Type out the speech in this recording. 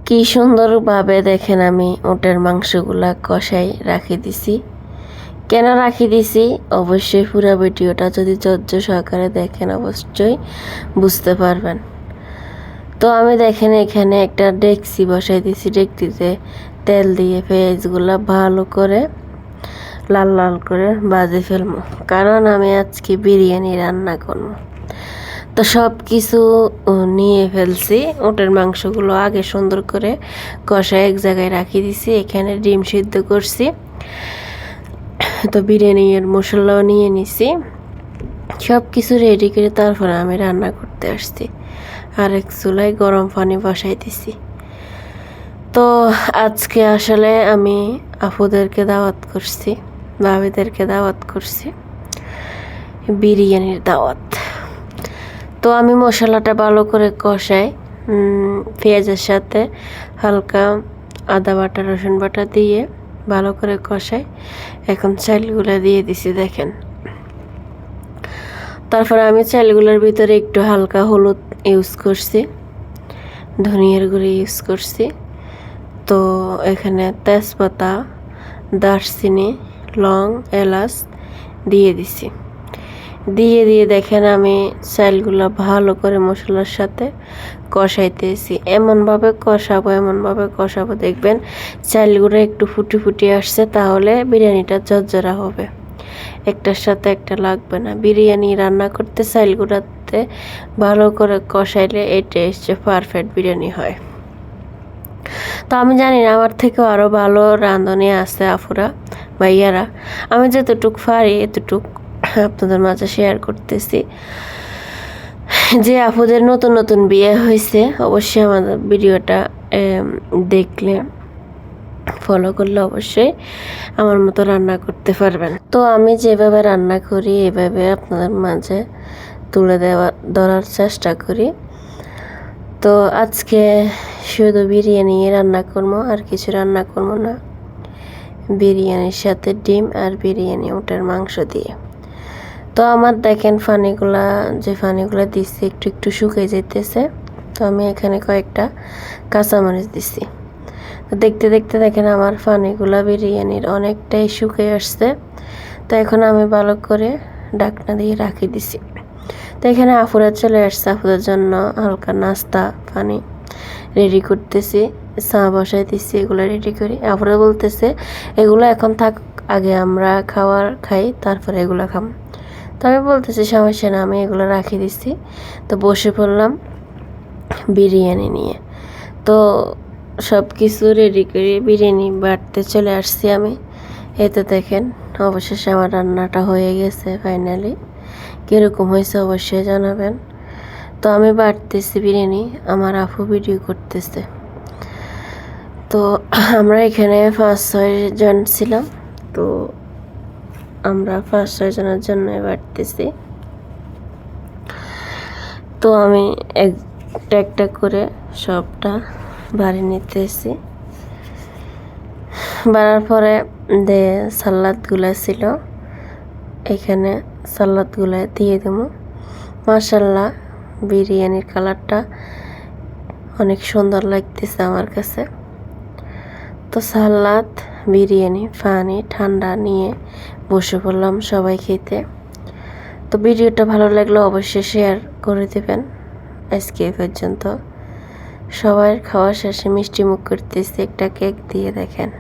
কি সুন্দরভাবে দেখেন আমি ওটের মাংসগুলা কষাই রাখি দিছি। কেন রাখি দিছি অবশ্যই পুরো ভিডিওটা যদি ধৈর্য সহকারে দেখেন অবশ্যই বুঝতে পারবেন। তো আমি দেখেন এখানে একটা ডেকচি বসাই দিছি, ডেকচিতে তেল দিয়ে পেঁয়াজগুলা ভালো করে লাল লাল করে ভাজে ফেলবো, কারণ আমি আজকে বিরিয়ানি রান্না করব। তো সব কিছু নিয়ে ফেলছি। ওটের মাংসগুলো আগে সুন্দর করে কষায় এক জায়গায় রাখি দিছি। এখানে ডিম সিদ্ধ করছি। তো বিরিয়ানির মশলাও নিয়ে নিছি। সব কিছু রেডি করে তারপরে আমি রান্না করতে আসছি। আর এক চুলায় গরম পানি বসাই দিছি। তো আজকে আসলে আমি আপুদেরকে দাওয়াত করছি, ভাবিদেরকে দাওয়াত করছি, বিরিয়ানির দাওয়াত। তো আমি মশলাটা ভালো করে কষাই, পেঁয়াজের সাথে হালকা আদা বাটা রসুন বাটা দিয়ে ভালো করে কষাই। এখন চালগুলো দিয়ে দিছি দেখেন। তারপরে আমি চালগুলোর ভিতরে একটু হালকা হলুদ ইউজ করছি, ধনিয়ার গুঁড়ি ইউজ করছি। তো এখানে তেজপাতা, দারচিনি, লং, এলাচ দিয়ে দিছি। দিয়ে দেখেন আমি চালগুলো ভালো করে মশলার সাথে কষাইতেছি। এমনভাবে কষাবো দেখবেন চালগুলো একটু ফুটি আসছে, তাহলে বিরিয়ানিটা ঝরঝরা হবে, একটার সাথে একটা লাগবে না। বিরিয়ানি রান্না করতে চালগুলোতে ভালো করে কষাইলে এই টেস্টে পারফেক্ট বিরিয়ানি হয়। তো আমি জানি না আমার থেকেও আরও ভালো রাঁধুনি আছে আপুরা, ভাইয়ারা। আমি যতটুক পারি এতটুক আপনাদের মাঝে শেয়ার করতেছি। যে আপুদের নতুন বিয়ে হয়েছে অবশ্যই আমাদের ভিডিওটা দেখলে, ফলো করলে অবশ্যই আমার মতো রান্না করতে পারবেন। তো আমি যেভাবে রান্না করি এভাবে আপনাদের মাঝে তুলে ধরার চেষ্টা করি। তো আজকে শুধু বিরিয়ানি রান্না করবো, আর কিছু রান্না করবো না। বিরিয়ানির সাথে ডিম আর বিরিয়ানি ওটার মাংস দিয়ে। তো আমার দেখেন যে ফানিগুলা দিচ্ছি একটু শুকিয়ে যেতেছে। তো আমি এখানে কয়েকটা কাঁচামরিচ দিচ্ছি। তো দেখতে দেখেন আমার ফানিগুলা বিরিয়ানির অনেকটাই শুকিয়ে আসছে। তো এখন আমি ভালো করে ঢাকনা দিয়ে রাখি দিছি। তো এখানে আপুরা চলে আসছে, আপুদের জন্য হালকা নাস্তা পানি রেডি করতেছি, চা বসাই দিচ্ছি, এগুলো রেডি করি। আপুরা বলতেছে এগুলো এখন থাক, আগে আমরা খাই তারপরে এগুলো খাম। তো আমি বলতেছি সমস্যা না, আমি এগুলো রাখি দিচ্ছি। তো বসে পড়লাম বিরিয়ানি নিয়ে। তো সব কিছু রেডি করে বিরিয়ানি বাটতে চলে আসছি আমি। এতে দেখেন অবশেষে আমার রান্নাটা হয়ে গেছে ফাইনালি। কীরকম হয়েছে অবশ্যই জানাবেন। তো আমি বাটতেছি বিরিয়ানি, আমার আপু ভিডিও করতেছে। তো আমরা এখানে 5-6 জন ছিলাম। তো আমরা 5-6 জনের জন্য বাটতেছি। তো আমি একটা করে সবটা বাড়ি নিতেছি। বাড়ার পরে সালাদগুলো ছিল, এখানে সালাদগুলো দিয়ে দেবো। মাশাআল্লাহ বিরিয়ানির কালারটা অনেক সুন্দর লাগতেছে আমার কাছে। তো সালাদ, বিরিয়ানি, পানি ঠান্ডা নিয়ে বসে পড়লাম সবাই খেতে। তো ভিডিওটা ভালো লাগলে অবশ্যই শেয়ার করে দেবেন। আজকে এই পর্যন্ত। সবার খাওয়া শেষে মিষ্টি মুখ করতেছি একটা কেক দিয়ে দেখেন।